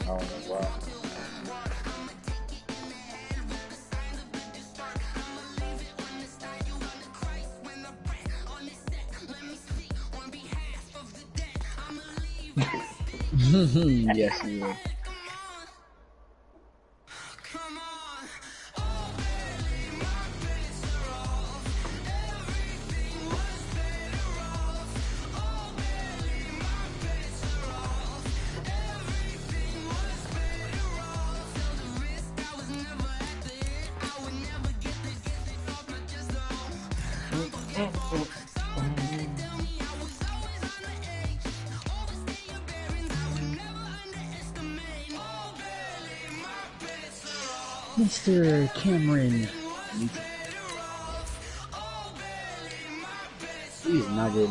Oh, wow. Yes, you will. Mr. Cameron. He's not good.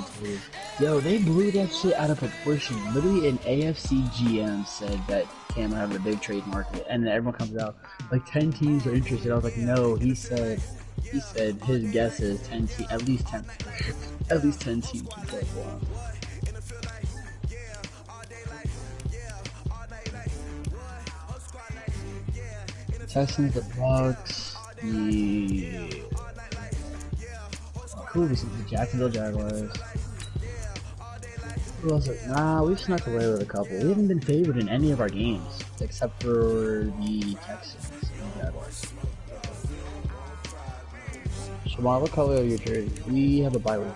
Yo, they blew that shit out of proportion. Literally, an AFC GM said that Cameron having a big trade market, and then everyone comes out like 10 teams are interested. I was like, no. He said his guess is 10 teams, at least 10, at least 10 teams would go for him. Texans, the Bucks, the Jacksonville Jaguars. Who else? Nah, we've snuck away with a couple. We haven't been favored in any of our games except for the Texans and Jaguars. Shamal, what color are your jersey? We have a bye week,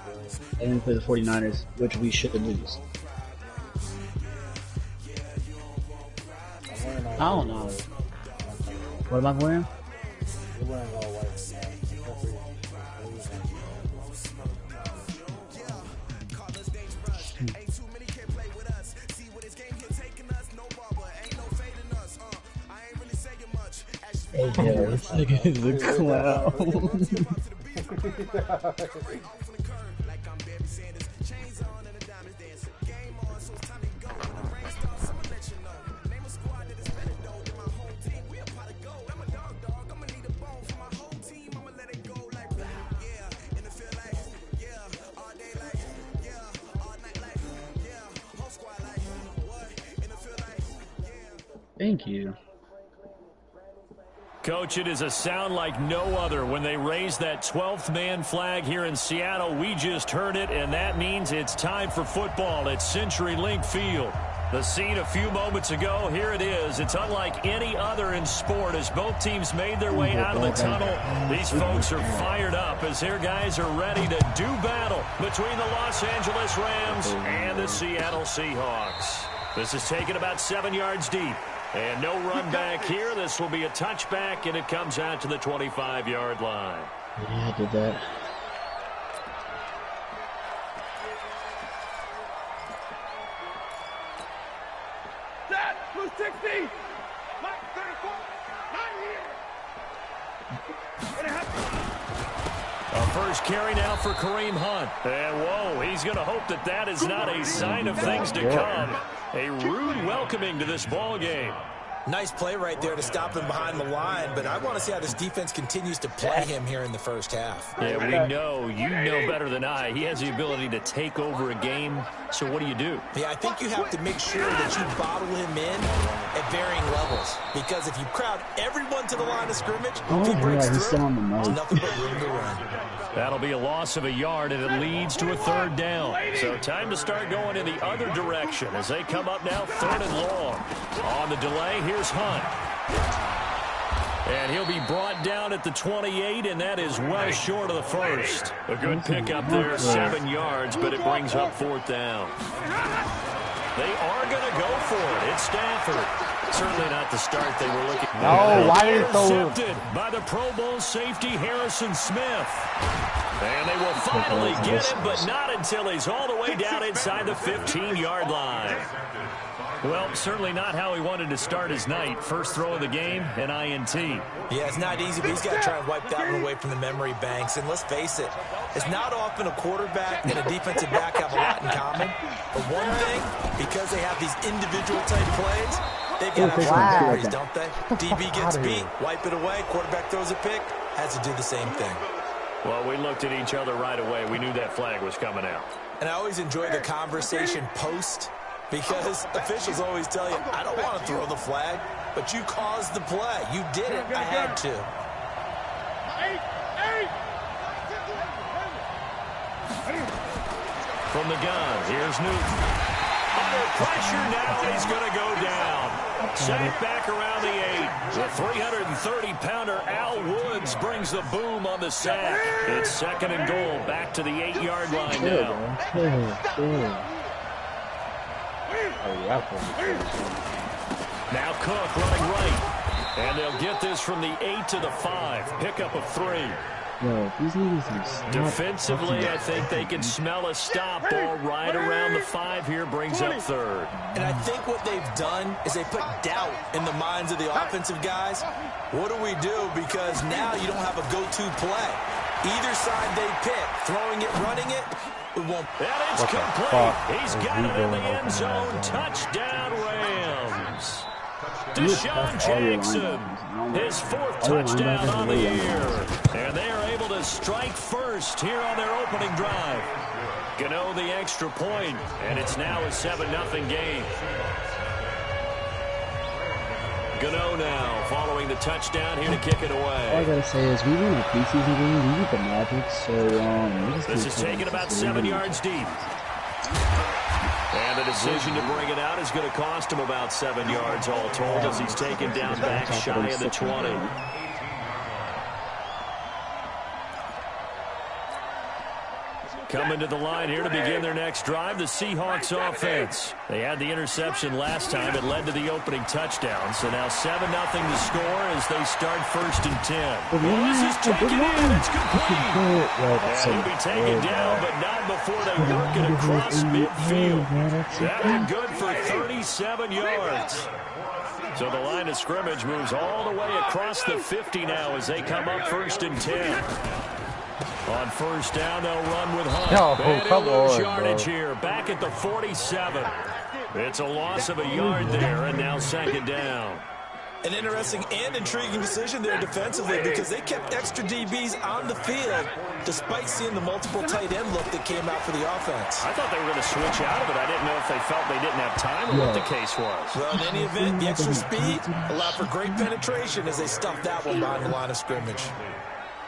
and we play the 49ers, which we should lose. I don't know. What am I wearing? You're wearing all white. Hey, yo, this nigga is a clown. Thank you. Coach, it is a sound like no other when they raise that 12th man flag here in Seattle. We just heard it, and that means it's time for football at CenturyLink Field. The scene a few moments ago, here it is. It's unlike any other in sport as both teams made their way out of the tunnel. These folks are fired up as their guys are ready to do battle between the Los Angeles Rams and the Seattle Seahawks. This is taken about 7 yards deep. And no run back here. This will be a touchback, and it comes out to the 25-yard line. Yeah, I did that. Set, 260. Mike 34, 9 here. A first carry now for Kareem Hunt. And whoa, he's going to hope that that is not a sign of things to come. A rude welcoming to this ball game. Nice play right there to stop him behind the line, but I want to see how this defense continues to play him here in the first half. Yeah, we know. You know better than I. He has the ability to take over a game. So what do you do? Yeah, I think you have to make sure that you bottle him in at varying levels. Because if you crowd everyone to the line of scrimmage, if he breaks through, there's nothing but room to run. That'll be a loss of a yard, and it leads to a third down. So time to start going in the other direction as they come up now 3rd and long. On the delay, here's Hunt. And he'll be brought down at the 28, and that is well short of the first. A good pickup there, 7 yards, but it brings up 4th down. They are going to go for it. It's Stafford. Certainly not the start they were looking for. No, why did it so... Intercepted by the Pro Bowl safety Harrison Smith. And they will finally get him, but not until he's all the way down inside the 15-yard line. Well, certainly not how he wanted to start his night. First throw of the game, an INT. Yeah, it's not easy, but he's got to try and wipe that one away from the memory banks. And let's face it, it's not often a quarterback and a defensive back have a lot in common. But one thing, because they have these individual type plays, they've got to have plays, don't they? DB gets beat, wipe it away, quarterback throws a pick, has to do the same thing. Well, we looked at each other right away. We knew that flag was coming out. And I always enjoy the conversation post Because officials always tell you, I don't want to throw the flag, but you caused the play. You did it. I had to. From the gun, here's Newton. Under pressure now, he's going to go down. Sacked back around the 8. The 330-pounder Al Woods brings the boom on the sack. It's 2nd and goal, back to the 8-yard line now. Now Cook running right. And they'll get this from the 8 to the 5. Pickup of 3. Yo, these niggas are stop. Defensively, I think they can smell a stop ball right around the 5 here, brings up 3rd. And I think what they've done is they put doubt in the minds of the offensive guys. What do we do? Because now you don't have a go-to play. Either side they pick, throwing it, running it, we won't. And it's complete. He's got it in the end zone. Touchdown, Rams. Deshaun Jackson, his 4th touchdown on the year. And they are able to strike first here on their opening drive. Gano the extra point, and it's now a 7-0 game. Gano now following the touchdown here to kick it away. All I gotta say is we won a preseason game. We beat the Magic, so this is taken about 7 yards deep. And the decision to bring it out is going to cost him about 7 yards all told as he's taken down back shy of the 20. Coming to the line here to begin their next drive, the Seahawks offense. They had the interception last time. It led to the opening touchdown. So now 7-0 to score as they start 1st and 10. This is taken in. It's complete. And he'll be taken down, but not before they work it across midfield. That one good for 37 yards. So the line of scrimmage moves all the way across the 50 now as they come up 1st and 10. On 1st down, they'll run with Hunt. And he'll lose yardage here, back at the 47. It's a loss of a yard there, and now 2nd down. An interesting and intriguing decision there defensively because they kept extra DBs on the field despite seeing the multiple tight end look that came out for the offense. I thought they were going to switch out of it. I didn't know if they felt they didn't have time or what the case was. Well, in any event, the extra speed allowed for great penetration as they stuffed that one behind the line of scrimmage.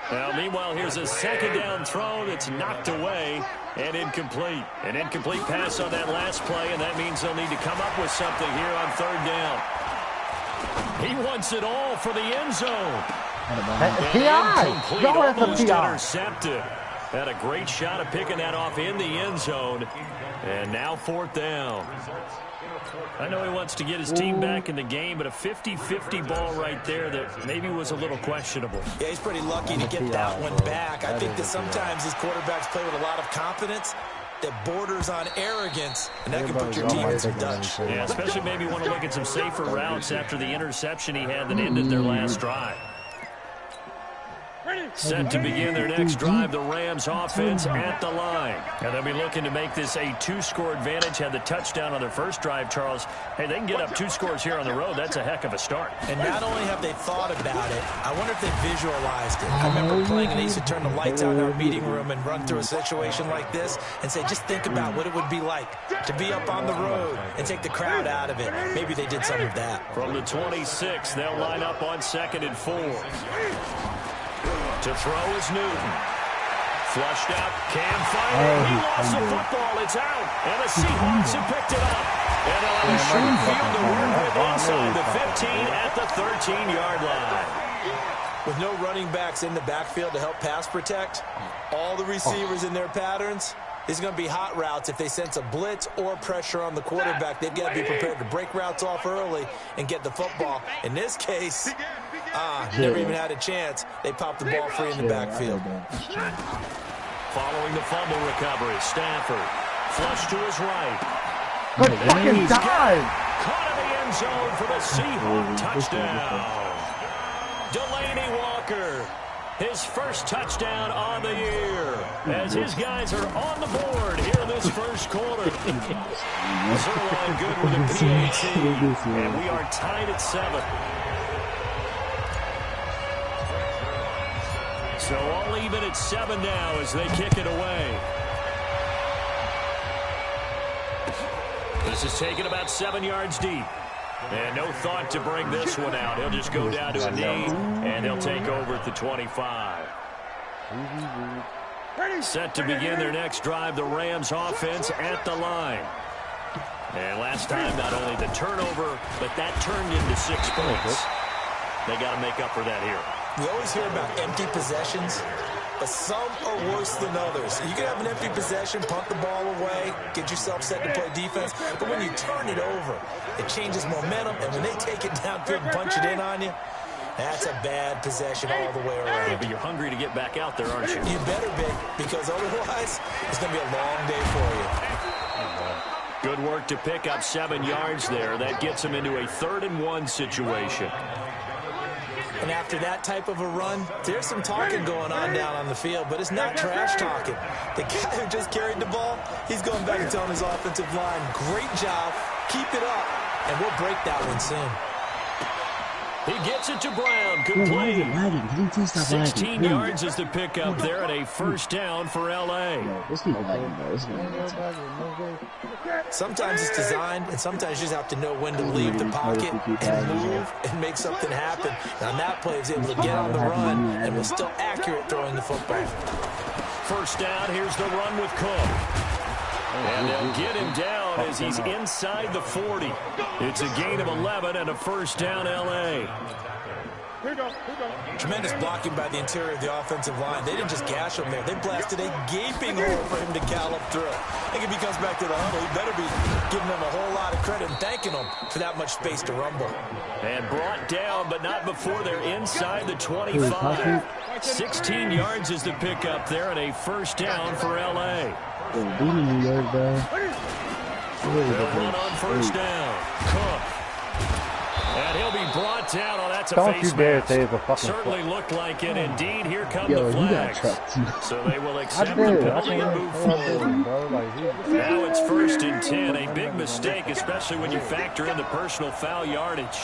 Well, meanwhile, here's a 2nd down throw that's knocked away and incomplete. An incomplete pass on that last play, and that means they'll need to come up with something here on 3rd down. He wants it all for the end zone. Almost intercepted. Had a great shot of picking that off in the end zone. And now 4th down. I know he wants to get his team back in the game, but a 50-50 ball right there that maybe was a little questionable. Yeah, he's pretty lucky to get that one back. I think that sometimes these quarterbacks play with a lot of confidence that borders on arrogance, and that can put your team in some Dutch. Yeah, especially maybe want to look at some safer routes after the interception he had that ended their last drive. Set to begin their next drive, the Rams offense at the line. And they'll be looking to make this a 2-score advantage. Had the touchdown on their first drive, Charles. Hey, they can get up 2 scores here on the road. That's a heck of a start. And not only have they thought about it, I wonder if they visualized it. I remember playing and they used to turn the lights out in our meeting room and run through a situation like this and say, just think about what it would be like to be up on the road and take the crowd out of it. Maybe they did some of that. From the 26, they'll line up on 2nd and 4. To throw is Newton. Flushed out. Cam firing. He lost the football. It's out. And the Seahawks have picked it up. And they'll have a short field to work with inside the 15 at the 13-yard line. With no running backs in the backfield to help pass protect, all the receivers in their patterns, these are going to be hot routes. If they sense a blitz or pressure on the quarterback, they've got to be prepared to break routes off early and get the football. In this case, never even had a chance. They popped the ball free in the backfield. Following the fumble recovery, Stafford flushed to his right. Good fucking dive! Caught in the end zone for the Seahawks touchdown. Delaney Walker, his first touchdown on the year, as his guys are on the board here in this first quarter. Zerline good with a PAT, and we are tied at 7. So all even at 7 now as they kick it away. The This is taken about 7 yards deep. And no thought to bring this one out. He'll just go down to a knee, and they'll take over at the 25. Set to begin their next drive, the Rams offense at the line. And last time, not only the turnover, but that turned into 6 points. They got to make up for that here. We always hear about empty possessions, but some are worse than others. You can have an empty possession, punt the ball away, get yourself set to play defense, but when you turn it over, it changes momentum, and when they take it downfield and punch it in on you, that's a bad possession all the way around. Yeah, but you're hungry to get back out there, aren't you? You better be, because otherwise, it's going to be a long day for you. Good work to pick up 7 yards there. That gets them into a 3rd and 1 situation. And after that type of a run, there's some talking going on down on the field, but it's not trash talking. The guy who just carried the ball, he's going back and telling his offensive line, great job, keep it up, and we'll break that one soon. He gets it to Brown, complete. 16 yards is the pickup there, and a 1st down for L.A. Sometimes it's designed, and sometimes you just have to know when to leave the pocket and move and make something happen. And on that play, he was able to get on the run and was still accurate throwing the football. 1st down, here's the run with Cook. And they'll get him down as he's inside the 40. It's a gain of 11 and a 1st down, L.A. Tremendous blocking by the interior of the offensive line. They didn't just gash him there. They blasted a gaping hole for him to gallop through. I think if he comes back to the huddle, he better be giving them a whole lot of credit and thanking them for that much space to rumble. And brought down, but not before they're inside the 25. 16 yards is the pickup there, and a 1st down for L.A. They'll run on 1st down. Cook. And he'll be brought down. Oh, that's a face mask. Certainly looked like it. Indeed, here come the flags. So they will accept the penalty and move forward. Now it's 1st and 10. A big mistake, especially when you factor in the personal foul yardage.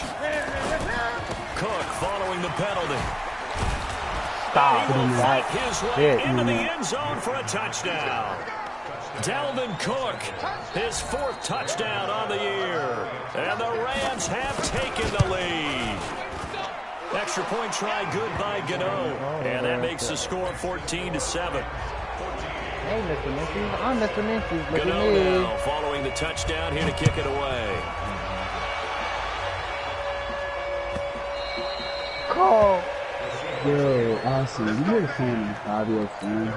Cook following the penalty. He will fight his way into the end zone for a touchdown. Dalvin Cook, his 4th touchdown on the year. And the Rams have taken the lead. Extra point try good by Gano. And that makes the score 14-7. Hey, Mr. Mincy. I'm Mr. Mincy. Gano now following the touchdown here to kick it away. Call. Yo, awesome. You heard a fan of Fabio Flynn?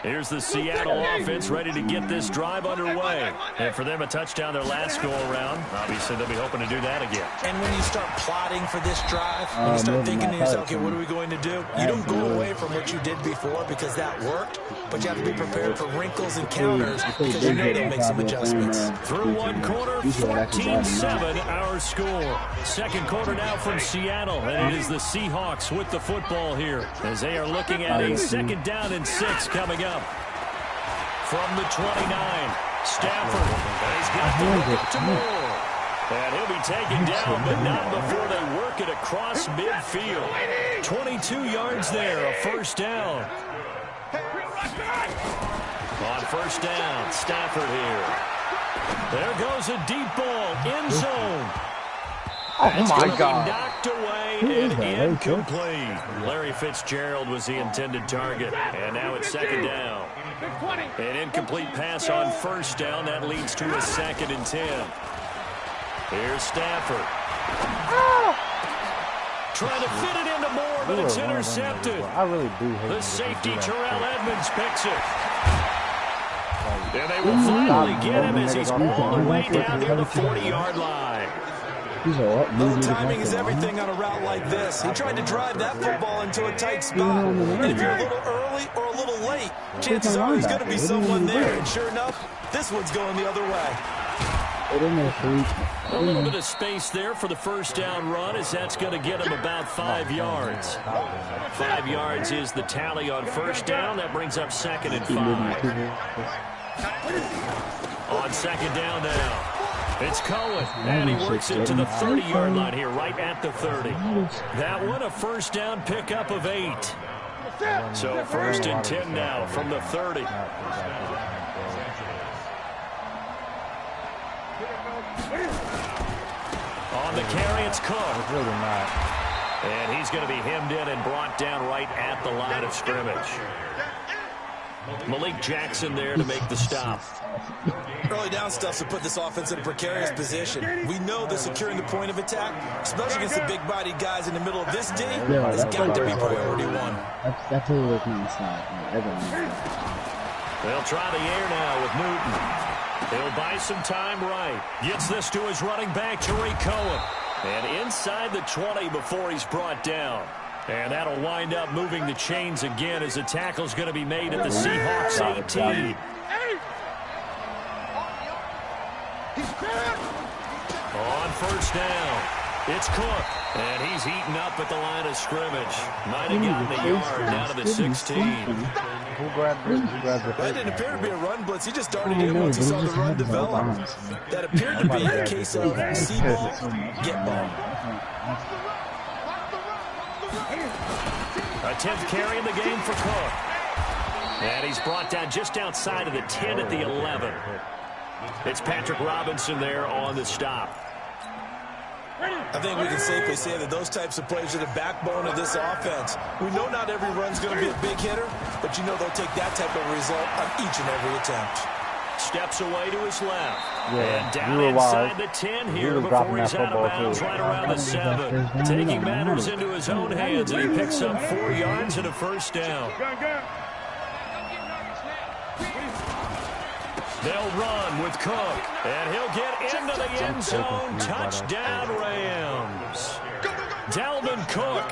Here's the Seattle offense ready to get this drive underway. And for them, a touchdown their last go-around. Obviously, they'll be hoping to do that again. And when you start plotting for this drive, when you start thinking to yourself, okay, what are we going to do? You don't go away from what you did before because that worked, but you have to be prepared for wrinkles and counters because you know they'll make some adjustments. Through one quarter, 14-7 our score. 2nd quarter now from Seattle, and it is the Seahawks with the football here as they are looking at a 2nd down and 6 coming up. From the 29, Stafford has got the look to Moore. And he'll be taken down, but not before they work it across midfield. 22 yards there, a 1st down. On 1st down, Stafford here. There goes a deep ball, end zone. Oh, my God. Knocked away and incomplete. Larry Fitzgerald was the intended target, and now it's 2nd down. An incomplete pass on 1st down. That leads to a 2nd and 10. Here's Stafford. Trying to fit it into Moore, but it's intercepted. I really do hate the safety, Terrell Edmonds, picks it. And they will finally get him as he's all the way down near the 40-yard line. Little timing is everything on a route like this. He tried to drive that football into a tight spot. And if you're a little early or a little late, chances are there's going to be someone there. And sure enough, this one's going the other way. A little bit of space there for the 1st down run as that's going to get him about 5 yards. 5 yards is the tally on 1st down. That brings up 2nd and 5. On 2nd down now. It's Cohen, and he works it to the 30-yard line here, right at the 30. That one, a 1st down pickup of 8. So 1st and 10 now from the 30. On the carry, it's Cook. It's really not. And he's going to be hemmed in and brought down right at the line of scrimmage. Malik Jackson there to make the stop. Early down stuff to put this offense in a precarious position. We know that securing the point of attack, especially against the big-bodied guys in the middle of this D, has got to be priority one. That's a little not. They'll try the air now with Newton. He'll buy some time right. Gets this to his running back, Tariq Cohen. And inside the 20 before he's brought down. And that'll wind up moving the chains again as the tackle's going to be made at the Seahawks 18. On first down, it's Cook. And he's heating up at the line of scrimmage. Might have gotten a yard down to the 16. Who grabbed it? That didn't appear to be a run blitz. He just darted in once he saw the run develop. That appeared to be a case of see ball, get ball. A 10th carry in the game for Cook. And he's brought down just outside of the 10 at the 11. It's Patrick Robinson there on the stop. I think we can safely say that those types of plays are the backbone of this offense. We know not every run's going to be a big hitter, but you know they'll take that type of result on each and every attempt. Steps away to his left. Yeah, and down inside the 10 here before he's out of bounds right around the 7. Taking matters into his own hands, and he picks up 4 yards and a first down. They'll run with Cook, and he'll get into the end zone. Touchdown, Rams. Dalvin Cook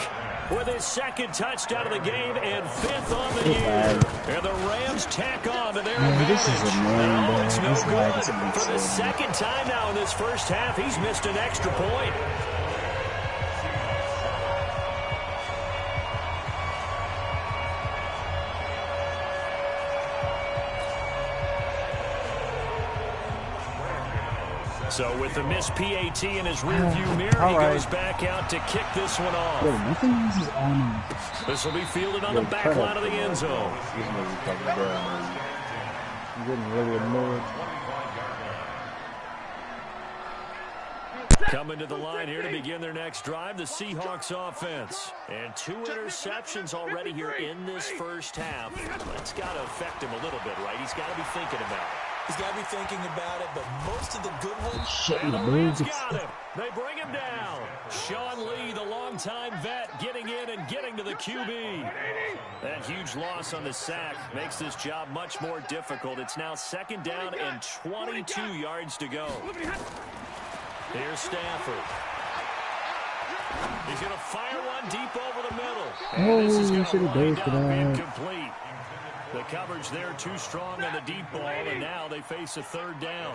with his second touchdown of the game and 5th on the year. And the Rams tack on to their advantage. No, it's no good. For the second time now in this first half, he's missed an extra point. So with the missed PAT in his rearview mirror, he goes back out to kick this one off. This will be fielded on the back line of the end zone. I'm getting really annoyed. Coming to the line here to begin their next drive, the Seahawks offense. And 2 interceptions already here in this first half. That's got to affect him a little bit, right? He's got to be thinking about it. He's got to be thinking about it, but most of the good ones... And the Rams got him. They bring him down. Sean Lee, the longtime vet, getting in and getting to the QB. That huge loss on the sack makes this job much more difficult. It's now 2nd down and 22 yards to go. Here's Stafford. He's going to fire one deep over the middle. And this is going to wind up incomplete. The coverage there too strong on the deep ball, and now they face a 3rd down.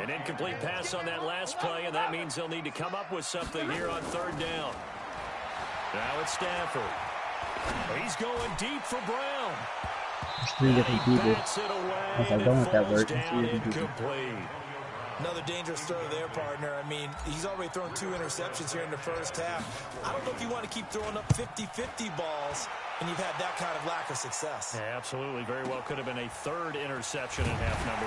An incomplete pass on that last play, and that means they'll need to come up with something here on 3rd down. Now it's Stafford. He's going deep for Brown. There's 3 different people. If I don't let that work, it's 3 different people. Another dangerous throw there, partner. I mean, he's already thrown 2 interceptions here in the first half. I don't know if you want to keep throwing up 50-50 balls, and you've had that kind of lack of success. Yeah, absolutely. Very well could have been a 3rd interception in half number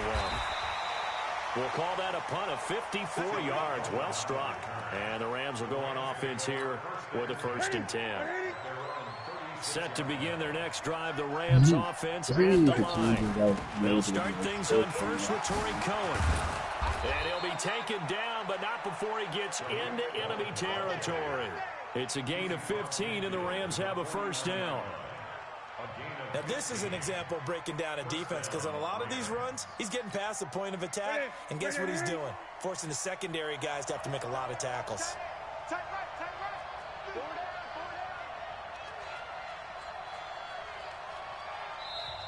1. We'll call that a punt of 54 yards. Well struck. And the Rams will go on offense here with a 1st and 10. Set to begin their next drive, the Rams offense at the line. They'll start things on first with Tariq Cohen. And he'll be taken down, but not before he gets into enemy territory. It's a gain of 15, and the Rams have a 1st down. Now, this is an example of breaking down a defense, because on a lot of these runs, he's getting past the point of attack, and guess what he's doing? Forcing the secondary guys to have to make a lot of tackles.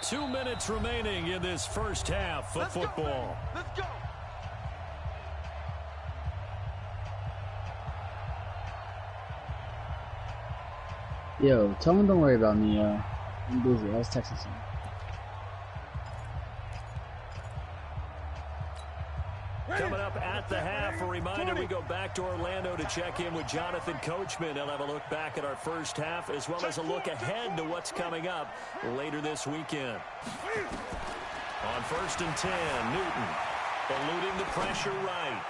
2 minutes remaining in this first half of football. Let's go. Yo, tell him don't worry about me, I'm busy. I was texting someone. Coming up at the half, a reminder we go back to Orlando to check in with Jonathan Coachman. He'll have a look back at our first half as well as a look ahead to what's coming up later this weekend. On 1st and 10, Newton. eluding the pressure right.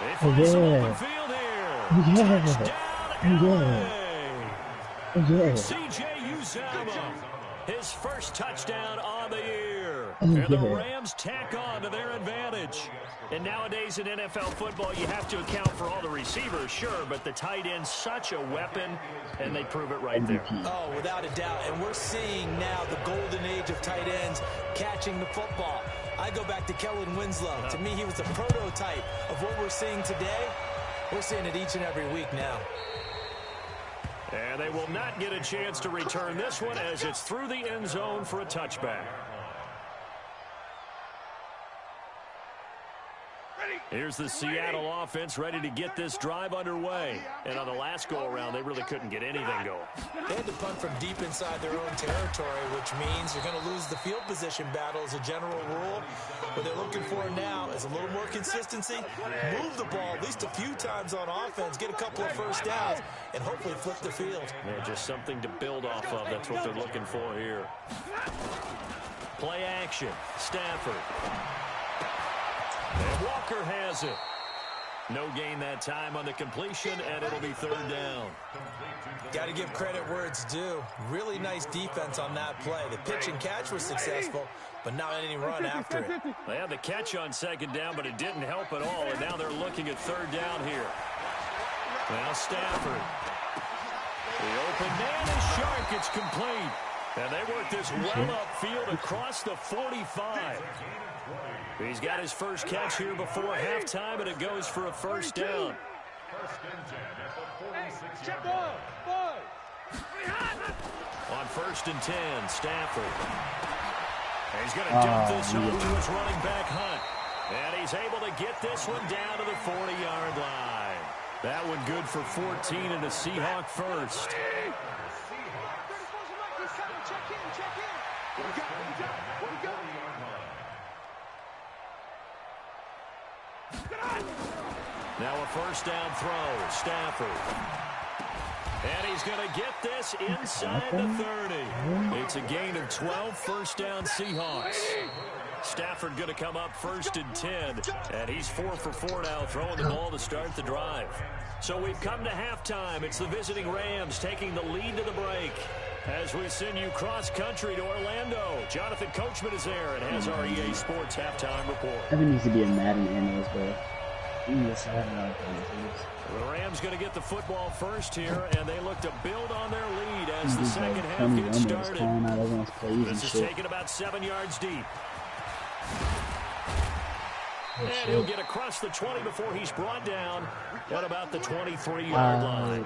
They Oh, find some yeah. open field here. Oh, yeah. Touchdown, Oh, LA. yeah. C.J. Uzomah, his first touchdown on the year. Oh, And the yeah. Rams tack on to their advantage. And nowadays in NFL football, you have to account for all the receivers, sure, but the tight end's such a weapon, and they prove it right there. Oh, without a doubt. And we're seeing now the golden age of tight ends catching the football. I go back to Kellen Winslow. To me, he was the prototype of what we're seeing today. We're seeing it each and every week now. And they will not get a chance to return this one as it's through the end zone for a touchback. Here's the Seattle offense ready to get this drive underway. And on the last go-around, they really couldn't get anything going. They had to punt from deep inside their own territory, which means you're going to lose the field position battle as a general rule. What they're looking for now is a little more consistency, move the ball at least a few times on offense, get a couple of first downs, and hopefully flip the field. Yeah, just something to build off of. That's what they're looking for here. Play action. Stafford. And Walker has it. No gain that time on the completion, and it'll be third down. Got to give credit where it's due. Really nice defense on that play. The pitch and catch was successful, but not any run after it. They had the catch on second down, but it didn't help at all, and now they're looking at third down here. Now Stafford. The open man is sharp. It's complete. And they work this well upfield across the 45. He's got his first catch here before halftime, and it goes for a first down. On 1st and 10, Stafford. And he's going to dump this home to his running back, Hunt. And he's able to get this one down to the 40-yard line. That one good for 14 and a Seahawk first. Now a first down throw, Stafford. And he's going to get this inside the 30. It's a gain of 12, first down Seahawks. Stafford going to come up 1st and 10. And he's 4 for 4 now, throwing the ball to start the drive. So we've come to halftime. It's the visiting Rams taking the lead to the break. As we send you cross-country to Orlando, Jonathan Coachman is there and has our EA Sports halftime report. Evan needs to be a Madden analyst, bro. Yes, I have no The Rams going to get the football first here, and they look to build on their lead as the second half gets started. This is taken about 7 yards deep. And he'll get across the 20 before he's brought down at about the 23-yard line.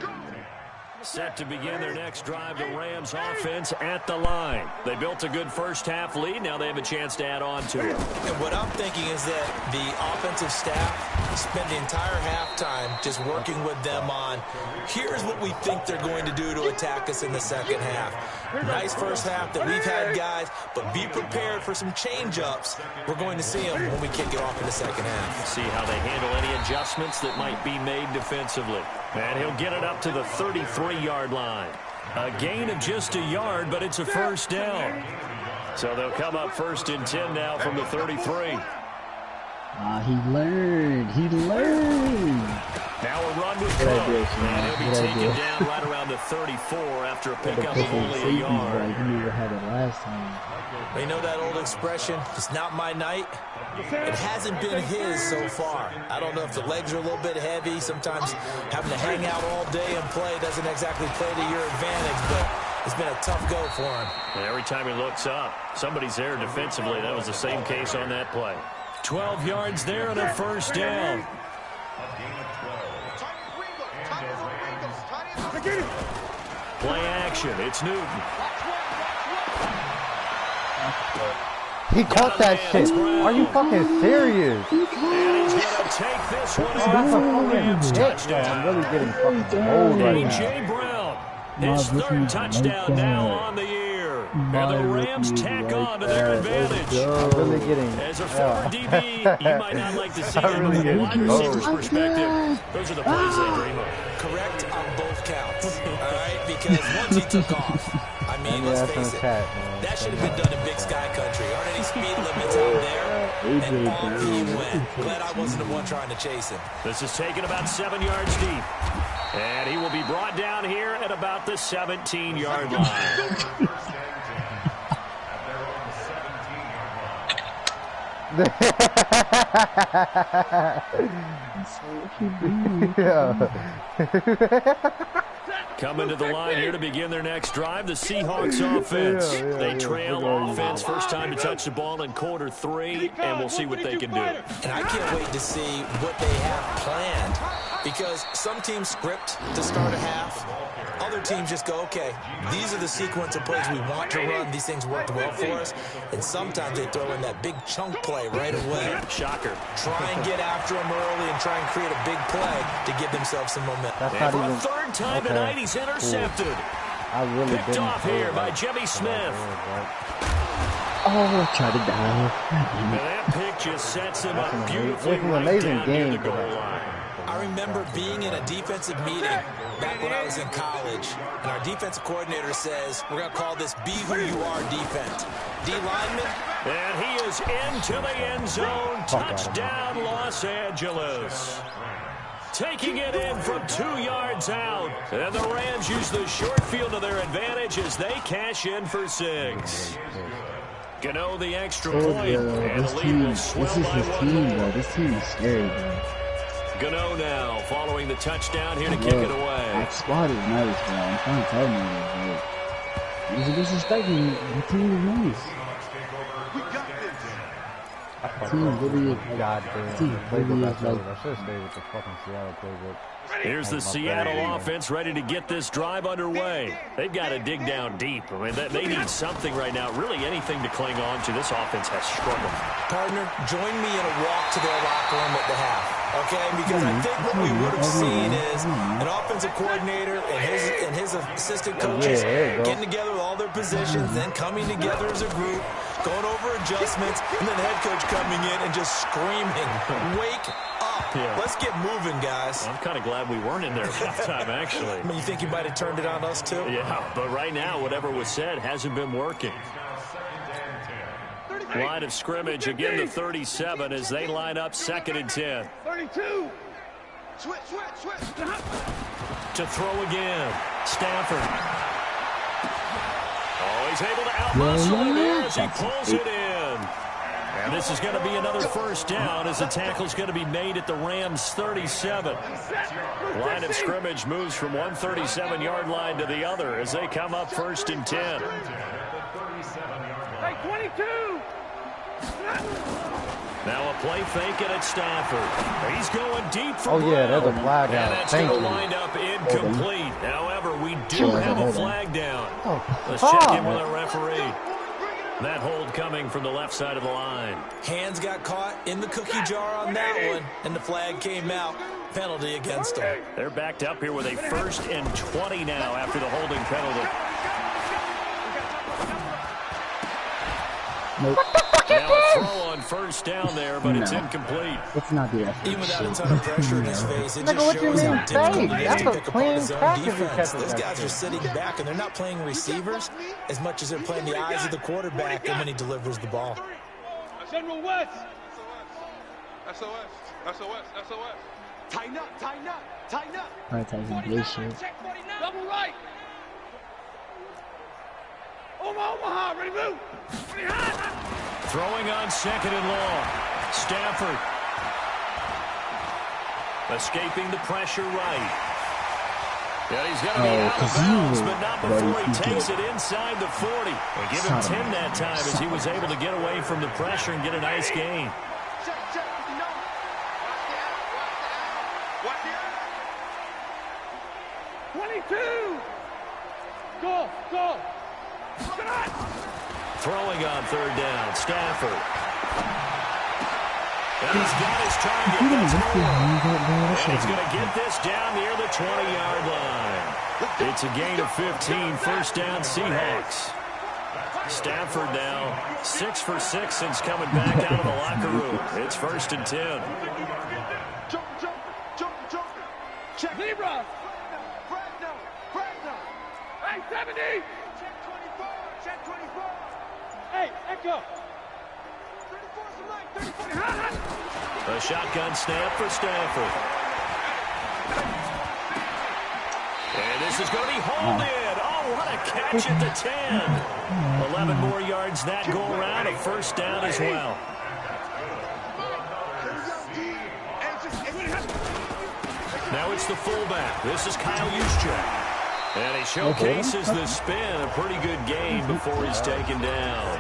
Set to begin their next drive, the Rams offense at the line. They built a good first half lead. Now they have a chance to add on to it. And what I'm thinking is that the offensive staff spent the entire halftime just working with them on, here's what we think they're going to do to attack us in the second half. Nice first half that we've had, guys, but be prepared for some change-ups. We're going to see them when we kick it off in the second half. See how they handle any adjustments that might be made defensively. And he'll get it up to the 33-yard line. A gain of just a yard, but it's a first down. So they'll come up 1st and 10 now from the 33. He learned. He learned. Now a run with Cook. And he'll be taken down right around the 34 after a pickup of only a yard. He never had it last time. You know that old expression, it's not my night? It hasn't been his so far. I don't know if the legs are a little bit heavy. Sometimes having to hang out all day and play doesn't exactly play to your advantage, but it's been a tough go for him. And every time he looks up, somebody's there defensively. That was the same case on that play. 12 yards there and a first down. Play action. It's Newton. He caught that shit. Are you fucking serious? And he's going to take this one That's a in. fucking touchdown. I'm really getting fucking old right now. A.J. Brown, his third touchdown now on the year. And the Rams tack on to their advantage. I'm really getting... As a former DB, you might not like to see that, but from a wide receiver's perspective, those are the plays they dream of. Correct on both counts, all right? Because once he took off, I mean, let's face it, That should have been done in Big Sky Country. Aren't any speed limits out there? And off he went. Glad I wasn't the one trying to chase him. This is taken about 7 yards deep. And he will be brought down here at about the 17-yard line. Coming to the line here to begin their next drive, the Seahawks offense. They trail offense, first time to touch the ball in quarter 3, and we'll see what they can do. And I can't wait to see what they have planned, because some teams script to start a half. Other teams just go, okay, these are the sequence of plays we want to run. These things worked well for us. And sometimes they throw in that big chunk play right away. Shocker. Try and get after them early and try and create a big play to give themselves some momentum. And for a third time tonight, he's intercepted. Picked off here by Jimmy Smith. Oh, try to dive. And that pick just sets him up beautifully an right amazing down near game the goal line. I remember being in a defensive meeting back when I was in college, and our defensive coordinator says, we're going to call this Be Who You Are defense. D lineman. And he is into the end zone. Touchdown, Los Angeles. Taking it in from 2 yards out. And the Rams use the short field to their advantage as they cash in for 6. Gano the extra point, and the lead will swell by 1 more. This team is scary, bro. Gano now following the touchdown here to kick it away. That squad is nice, bro. I'm trying to tell you, bro. He's disrespecting the team is nice. Team literally, God damn. team literally is I like, should have stayed with the fucking Seattle playbook. Here's the Seattle offense ready to get this drive underway. They've got to dig down deep. I mean, they need something right now, really anything to cling on to. This offense has struggled. Partner, join me in a walk to their locker room at the half, okay? Because I think what we would have seen is an offensive coordinator and his assistant coaches getting together with all their positions, then coming together as a group, going over adjustments, and then the head coach coming in and just screaming, wake up. Yeah. Let's get moving, guys. I'm kind of glad we weren't in there at halftime, actually. I mean, you think he might have turned it on us, too? Yeah, but right now, whatever was said hasn't been working. Line of scrimmage, again the 37 as they line up 2nd and 10. 32. Switch. To throw again. Stafford. Oh, he's able to outmuscle it here as he pulls it in. And this is going to be another first down as the tackle's going to be made at the Rams 37. Line of scrimmage moves from one 37-yard line to the other as they come up 1st and 10. Hey, 22. Now a play faking at Stafford. He's going deep for Oh, yeah, there's a Brown. flag And out. that's Thank going to you. wind up incomplete. However, we do have a flag down. Oh, Let's check in with our referee. That hold coming from the left side of the line. Hands got caught in the cookie jar on that one, and the flag came out. Penalty against them. They're backed up here with a 1st and 20 now after the holding penalty. nope. Now a throw on 1st down there, but it's incomplete. Let's not do that. Even without a ton of pressure in his face, it Nigga, just what you shows mean how difficult fake? it is That's to a pick apart clean his own catch if you defense. catch Those that guys shit. are sitting back, and they're not playing receivers as much as they're playing the eyes of the quarterback and when he delivers the ball. General West. SOS. Tighten up. Prioritizing this shit. Double right. Omaha, ready to move. Throwing on 2nd and long. Stafford. Escaping the pressure right. Yeah, he's going to be out of bounds, but not before he takes it inside the 40. They give him 10 that time as he was able to get away from the pressure and get a nice gain. Check. 22. Go. Throwing on 3rd down. Stafford. And he's got his target. That's more. And he's going to get this down near the 20-yard line. It's a gain of 15. 1st down, Seahawks. Stafford now 6 for 6 since coming back out of the locker room. It's 1st and 10. Jump. Check. Zebra. Fresno. Hey, 70. Check 24. Hey, Echo. A shotgun snap for Stafford. And this is going to be hauled in. Oh, what a catch at the 10. 11 more yards that go around. A first down as well. Now it's the fullback. This is Kyle Juszczyk. And he showcases the spin. A pretty good gain before he's taken down.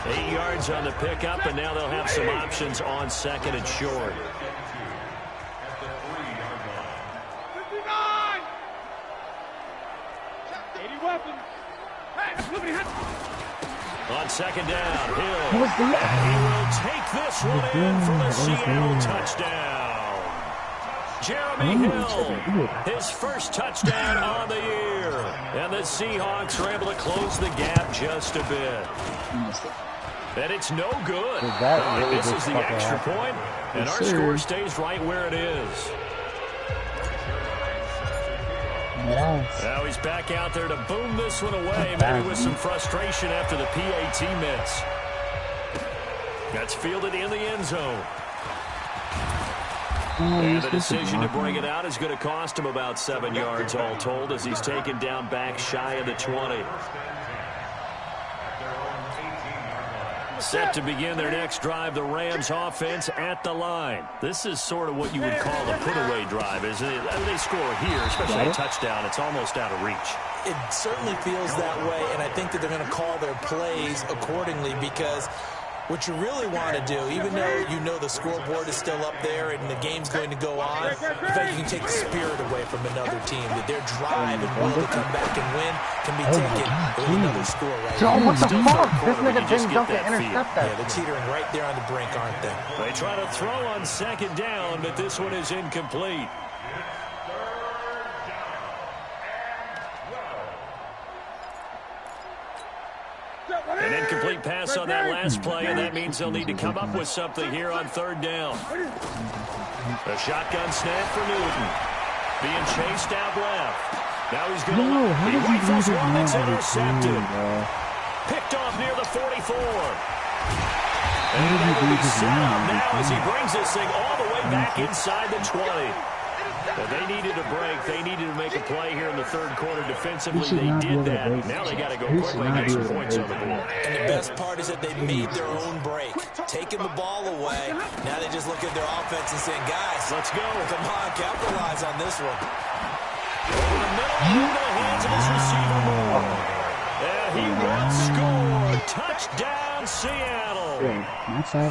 8 yards on the pickup, and now they'll have some options on second and short. 59. 80 weapons. On second down, Hill. He will take this one in for the Seattle touchdown. Jeremy Hill, his first touchdown on the year. And the Seahawks are able to close the gap just a bit. And it's no good. Really This is the extra point, and our score stays right where it is. Now he's back out there to boom this one away, maybe with some frustration after the PAT miss. That's fielded in the end zone. And the decision to bring it out is going to cost him about 7 yards all told as he's taken down back shy of the 20. Set to begin their next drive, the Rams offense at the line. This is sort of what you would call a put-away drive, isn't it? I mean, they score here, especially a touchdown. It's almost out of reach. It certainly feels that way, and I think that they're going to call their plays accordingly because what you really want to do, even though you know the scoreboard is still up there and the game's going to go on, in fact, you can take the spirit away from another team, that their drive and will to come back and win can be taken with another score right Joe, now. what the fuck? This nigga just didn't get jump to that feel. intercept that. Yeah, they're teetering right there on the brink, aren't they? They try to throw on second down, but this one is incomplete. An incomplete pass on that last play, and that means they'll need to come up with something here on third down. A shotgun snap for Newton. Being chased out left. Now he's going to he rifles one that's intercepted. Picked off near the 44. And that'll be set up now as he brings this thing all the way back inside the 20. But they needed a break. They needed to make a play here in the third quarter defensively. They did that. Now they got to go quickly and get some points on the board. And the best part is that they made their own break, taking the ball away. Now they just look at their offense and saying, guys, Let's go. Come on, capitalize on this one. Over the middle, into the hands of his receiver Moore. And he will score. Touchdown, Seattle.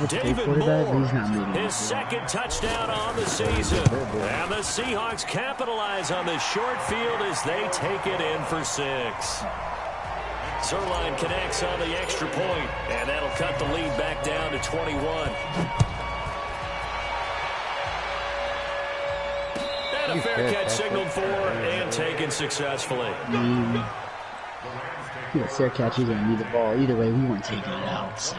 David Moore, his second touchdown on the season. And the Seahawks capitalize on this short field as they take it in for 6. Zuerlein connects on the extra point, and that'll cut the lead back down to 21. And a fair catch signaled for and taken successfully. Yeah, fair catch, he's going to need the ball. Either way, we weren't taking it out. So.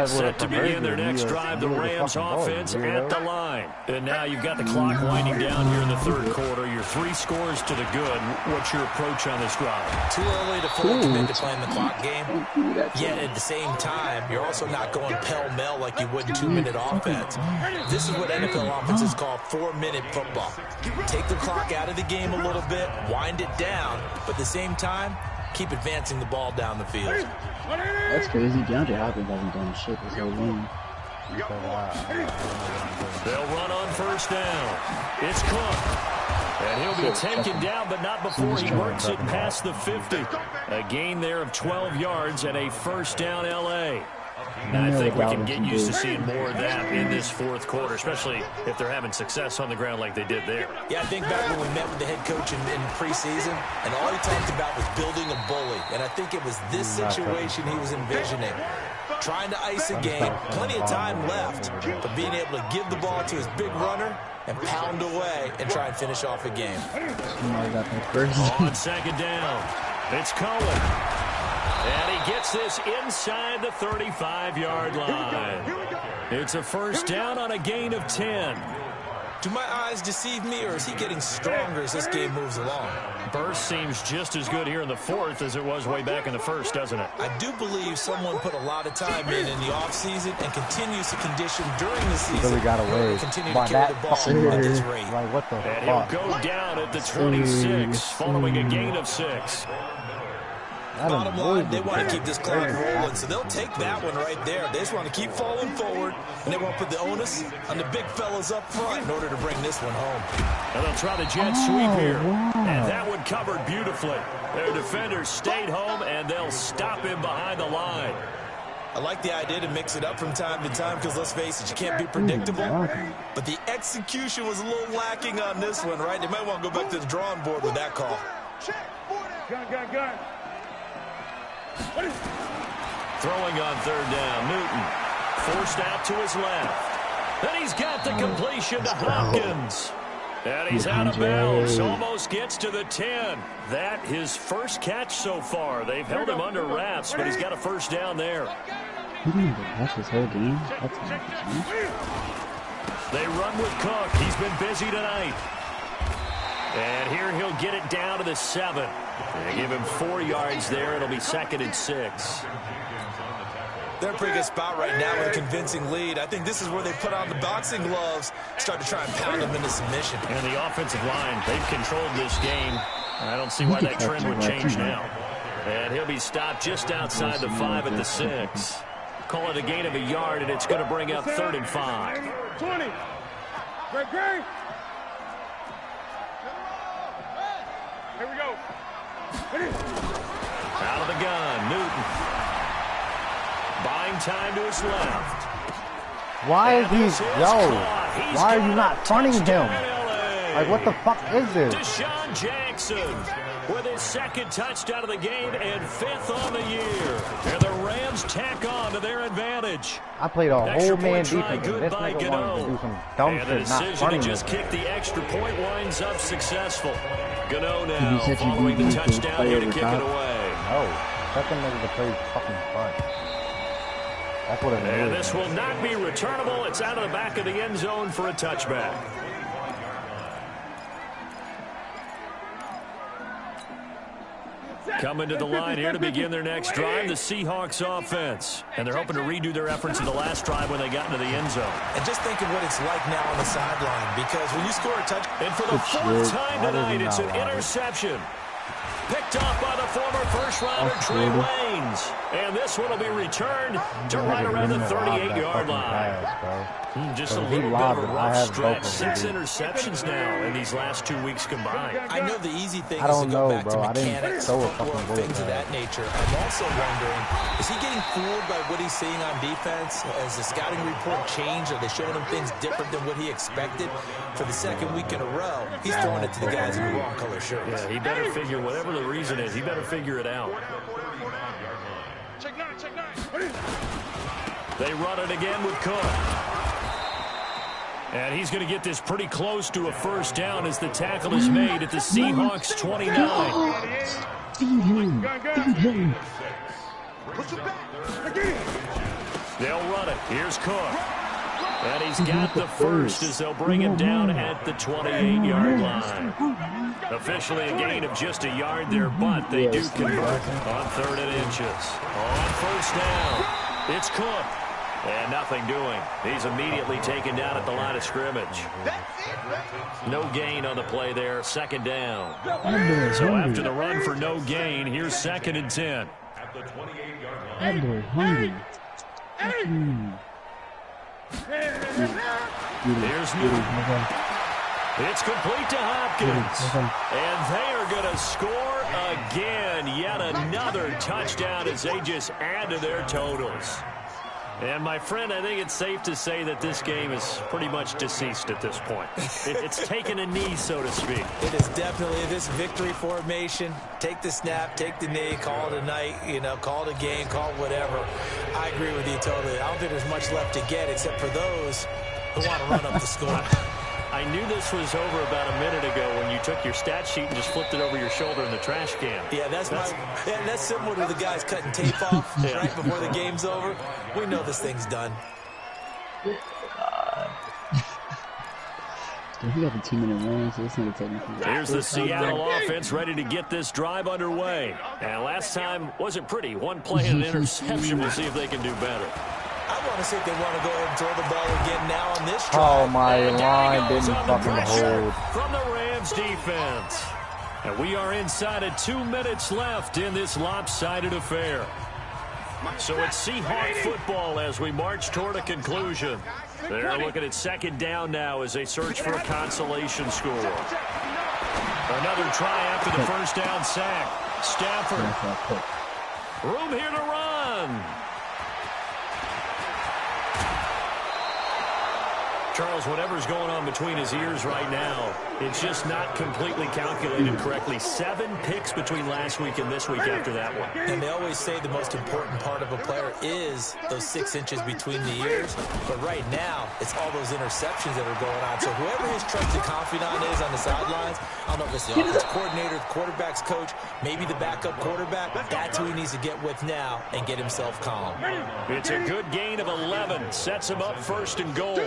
Set to begin their next drive, the Rams offense at the line. And now you've got the clock winding down here in the third quarter. You're 3 scores to the good. What's your approach on this drive? Too early to fully commit to playing the clock game. Yet at the same time, you're also not going pell-mell like you would in 2-minute offense. This is what NFL offenses call 4-minute football. Take the clock out of the game a little bit, wind it down, but at the same time, keep advancing the ball down the field. That's crazy. DeAndre Hopkins hasn't done shit this whole game. They'll run on first down. It's Cook. And he'll be taken down, but not before he works it past the 50. A gain there of 12 yards and a first down L.A. And I think we can get used to seeing more of that in this fourth quarter, especially if they're having success on the ground like they did there. Yeah, I think back when we met with the head coach in preseason, and all he talked about was building a bully. And I think it was this situation he was envisioning. Trying to ice a game, plenty of time left, but being able to give the ball to his big runner and pound away and try and finish off a game. On second down, it's Cohen. And he gets this inside the 35-yard line. It's a first down on a gain of 10. Do my eyes deceive me, or is he getting stronger as this game moves along? Burst seems just as good here in the fourth as it was way back in the first, doesn't it? I do believe someone put a lot of time in the offseason and continues to condition during the season. Really got away Continue by to carry that the ball fucking at this word. rate. Like, what the And fuck? he'll go down at the 26 following a gain of 6. Bottom line, they want to keep this clock rolling, so they'll take that one right there. They just want to keep falling forward, and they want to put the onus on the big fellas up front in order to bring this one home. And they'll try the jet sweep here. And that one covered beautifully. Their defenders stayed home, and they'll stop him behind the line. I like the idea to mix it up from time to time because, let's face it, you can't be predictable. But the execution was a little lacking on this one, right? They might want to go back to the drawing board with that call. Gun. Throwing on third down, Newton. Forced out to his left. And he's got the completion to Hopkins. And he's out of bounds. Almost gets to the 10. That his first catch so far. They've held him under wraps, but he's got a first down there. He didn't even catch his whole game. That's not. They run with Cook. He's been busy tonight. And here he'll get it down to the 7. They give him 4 yards there. It'll be 2nd and 6. They're in a pretty good spot right now with a convincing lead. I think this is where they put on the boxing gloves, start to try and pound them into submission. And the offensive line, they've controlled this game. I don't see why that trend would change now. And he'll be stopped just outside the 5 at the 6. Call it a gain of a yard, and it's going to bring up 3rd and 5. 20. Great. Here we go. Out of the gun, Newton. Buying time to his left. Why is And this he, is yo, caught. He's why are got you a not fronting him? touchdown, LA. Like, what the fuck is this? Deshaun Jackson with his 2nd touchdown of the game and 5th on the year. And the Rams tack on to their advantage. I played a Extra whole man point try, defense, good and this by nigga wanted to do some Gano. dumb And the shit, not decision to fronting just him. kick the extra point winds up successful. Gano He now said you following the need to touchdown play here to over kick it top. away. No, second nigga to play fucking front. That's what it And is. this will not be returnable. It's out of the back of the end zone for a touchback. Coming to the line here to begin their next drive, the Seahawks offense. And they're hoping to redo their efforts in the last drive when they got into the end zone. And just think of what it's like now on the sideline, because when you score a touchdown, And for the 4th time tonight, it's an interception. Picked off by the former first-rounder Trey Waynes. And this one will be returned to right around the 38-yard line. Just a little bit of a rough stretch. 6 interceptions now in these last 2 weeks combined. I know the easy thing I is to don't go know, back bro. to I didn't mechanics, throw a footwork, fucking bullet things of bag. that nature. I'm also wondering, is he getting fooled by what he's seeing on defense? Has the scouting report changed? Are they showing him things different than what he expected? For the 2nd week in a row, he's throwing it to the guys in the wrong color shirts. Yeah, he better figure, whatever the reason is, he better figure it out. Check 9. They run it again with Cook. And he's going to get this pretty close to a first down as the tackle is made at the Seahawks 29. Feed him. They'll run it. Here's Cook. And he's got the first as they'll bring him down at the 28-yard line. Officially a gain of just a yard there, but they do convert on 3rd and inches. On first down, it's Cook. And nothing doing. He's immediately taken down at the line of scrimmage. No gain on the play there. 2nd down. So after the run for no gain, here's 2nd and 10. That boy hungry. Here's Newton. It's complete to Hopkins. And they are going to score again. Yet another touchdown as they just add to their totals. And, my friend, I think it's safe to say that this game is pretty much deceased at this point. It's taken a knee, so to speak. It is definitely this victory formation. Take the snap, take the knee, call it a night, call it a game, call it whatever. I agree with you totally. I don't think there's much left to get except for those who want to run up the score. I knew this was over about a minute ago when you took your stat sheet and just flipped it over your shoulder in the trash can. Yeah, that's similar to the guys cutting tape off right before the game's over. We know this thing's done. We got the 2-minute warning, so it's not technically. Here's the Seattle offense ready to get this drive underway. And last time wasn't pretty. One play and an interception. We'll see if they can do better. I want to see if they want to go ahead and throw the ball again now on this drive. Oh, my And down line he goes didn't on the fucking pressure hold. from the Rams defense. And we are inside of 2 minutes left in this lopsided affair. So it's Seahawk football as we march toward a conclusion. They're looking at second down now as they search for a consolation score. Another try after the first down sack. Stafford. Room here to run. Charles, whatever's going on between his ears right now, it's just not completely calculated correctly. 7 picks between last week and this week after that one. And they always say the most important part of a player is those 6 inches between the ears. But right now, it's all those interceptions that are going on. So whoever his trusted confidant is on the sidelines, I don't know if it's the offense coordinator, the quarterback's coach, maybe the backup quarterback, that's who he needs to get with now and get himself calm. It's a good gain of 11. Sets him up first and goal.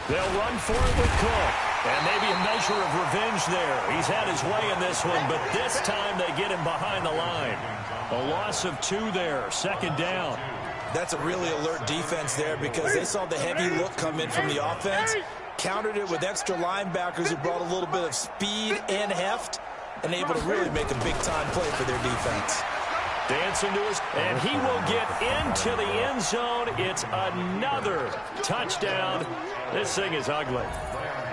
They'll run for it with Cook. And maybe a measure of revenge there. He's had his way in this one, but this time they get him behind the line. A loss of 2 there, second down. That's a really alert defense there because they saw the heavy look come in from the offense, countered it with extra linebackers who brought a little bit of speed and heft, and able to really make a big-time play for their defense. Dancing to his, and he will get into the end zone. It's another touchdown. This thing is ugly.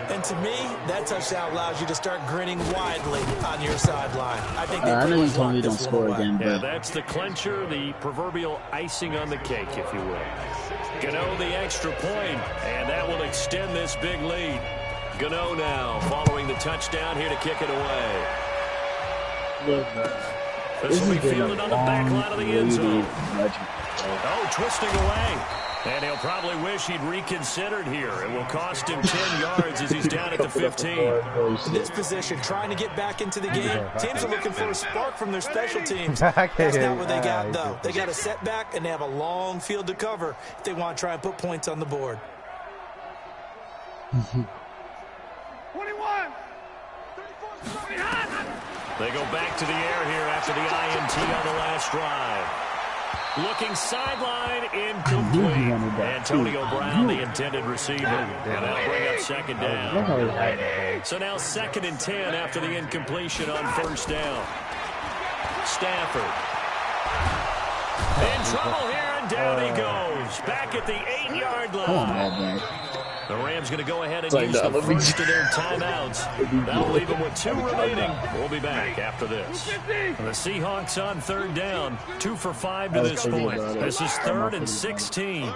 And to me, that touchdown allows you to start grinning widely on your sideline. I think they I know pretty you much told locked me don't this score one away. again, Yeah, but that's the clincher, the proverbial icing on the cake, if you will. Gano the extra point, and that will extend this big lead. Gano now following the touchdown here to kick it away. This will be fielded on the back line of the end zone. Oh, twisting away. And he'll probably wish he'd reconsidered here. It will cost him 10 yards as he's down at the 15. In this position, trying to get back into the game, teams are looking for a spark from their special teams. Exactly. That's not what they got, though. They got a setback, and they have a long field to cover if they want to try and put points on the board. 21. They go back to the air here after the INT on the last drive. Looking sideline, incomplete. Antonio Brown, the intended receiver. And that'll bring up second down. So now 2nd and 10 after the incompletion on first down. Stafford. In trouble here, and down he goes. Back at the 8-yard line. The Rams going to go ahead and use the first of their timeouts. That'll leave them with 2 remaining. We'll be back after this. The Seahawks on 3rd down. 2 for 5 to this point. This is 3rd and 16.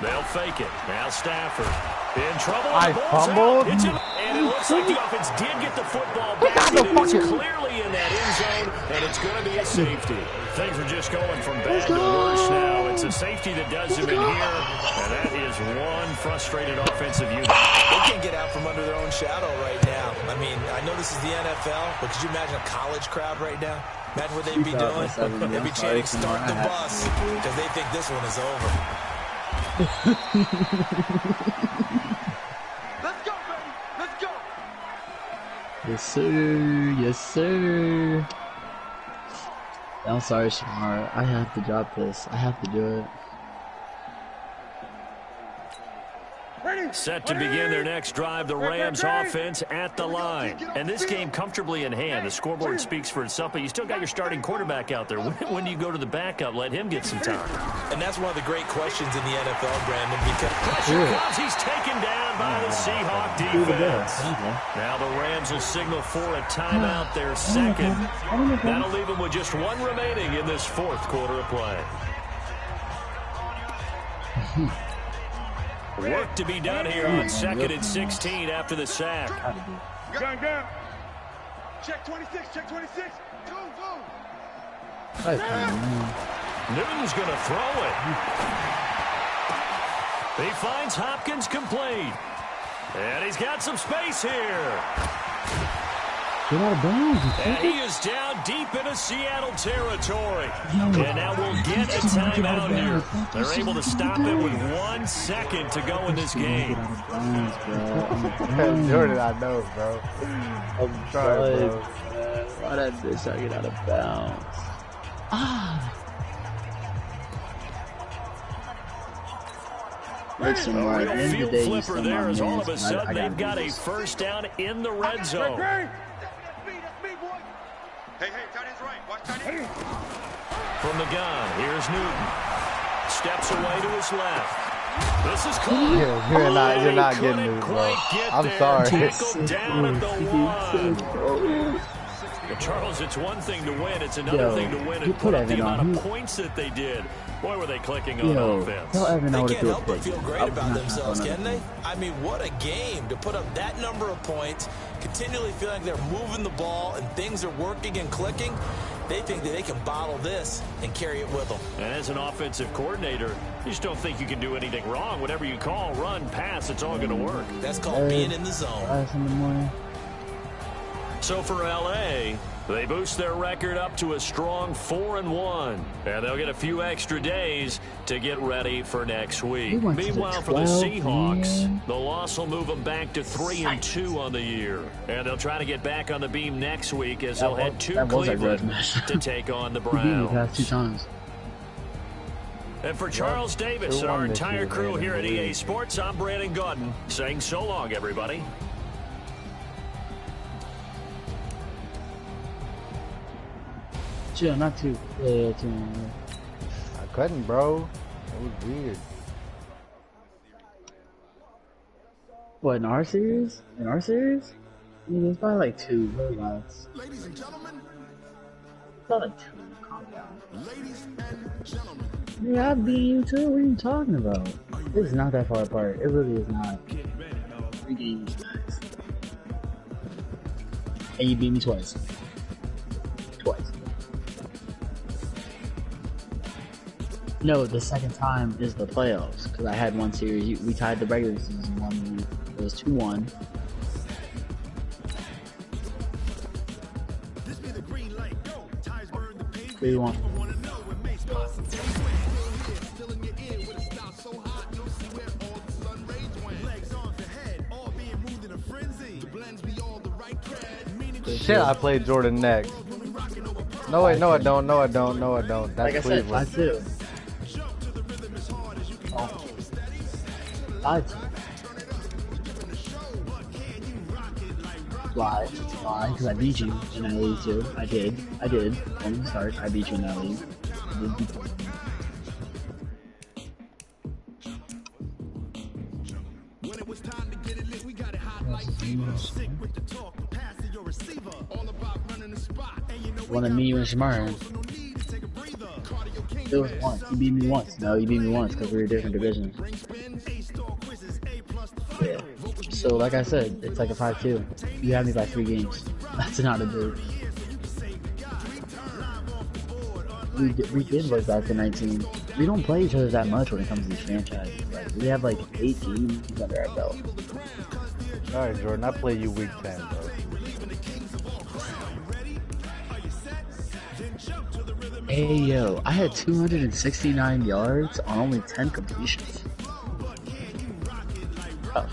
They'll fake it. Now Stafford. In trouble. I fumbled. And it looks like the offense did get the football back. It is clearly in that end zone, and it's going to be a safety. Things are just going from bad to worse now. It's a safety that does him in here, and that is one frustrated offensive unit. They can't get out from under their own shadow right now. I mean, I know this is the NFL, but could you imagine a college crowd right now? Imagine what they'd be doing. They'd be chanting, "Start the bus," because they think this one is over. Let's go, baby. Let's go. Yes, sir. Yes, sir. I'm sorry, Shamar. I have to drop this. I have to do it. Set to begin their next drive, the Rams offense at the line. And this game comfortably in hand. The scoreboard speaks for itself, but you still got your starting quarterback out there. When do you go to the backup? Let him get some time. And that's one of the great questions in the NFL, Brandon, because Pressure comes. He's taken down by the Seahawk defense. Now the Rams will signal for a timeout, their second. That'll leave them with just 1 remaining in this 4th quarter of play. Work to be done here on 2nd and 16 after the sack. Gun, gun. Check 26. Check 26. Go, go. Newton's going to throw it. He finds Hopkins complete. And he's got some space here. Get out of bounds. And he is down deep into Seattle territory. And now we'll get a timeout here. They're able to stop it with 1 second to go in this game. Jordan, I know, bro. I'm trying, bro. Why did this I get out of bounds? Listen, A right, real end field the day, flipper there as all of a I sudden they've got a this. first down in the red zone. Hey, tight end's right. Watch tight end. From the gun, here's Newton. Steps away to his left. This is caught. You're not getting this, bro. I'm sorry. Tackled down at the 1. Well, Charles, it's one thing to win. It's another thing to win and put up the amount of points that they did. Boy, were they clicking on offense. They can't help but feel great about themselves, can they? I mean, what a game to put up that number of points, continually feel like they're moving the ball and things are working and clicking. They think that they can bottle this and carry it with them. And as an offensive coordinator, you just don't think you can do anything wrong. Whatever you call, run, pass, it's all going to work. That's called being in the zone. So for L.A., they boost their record up to a strong 4-1. And they'll get a few extra days to get ready for next week. Meanwhile, for the Seahawks, the loss will move them back to 3-2 on the year. And they'll try to get back on the beam next week as they'll head to Cleveland to take on the Browns. 2 times. And for Charles Davis and our entire crew here at EA Sports, I'm Brandon Gaudin saying so long, everybody. Chill, not too. I couldn't, bro. It was weird. What, in our series? In our series? I mean, it's probably like 2. Relax. Ladies and gentlemen. It's probably like 2. Calm down. Ladies and gentlemen. Yeah, I beat you too. What are you talking about? This is not that far apart. It really is not. 3 games max. And you beat me twice. No, the second time is the playoffs, because I had one series. We tied the regular season 1. It was 2-1. We won. Shit, I played Jordan next. No, wait, no, I don't. No, I don't. No, I don't. That's like I said, Cleveland. 5-2. Oh. 5-2. Why? Why? Because I beat you in that league too. I did. From the start, I beat you in that league. I did beat you. When it was time to get it lit, we got it hot like fever. Sick with the talk, pass to your receiver. All about running the spot. And you know One of me and Shamar. It was once. You beat me once. No, you beat me once because we were different divisions. Yeah. So, like I said, it's like a 5-2. You had me by 3 games. That's not a dude. We did look back to 19. We don't play each other that much when it comes to these franchises. Like, we have like 8 teams under our belt. Alright, Jordan, I play you week 10, bro. Hey yo, I had 269 yards on only 10 completions. Oh.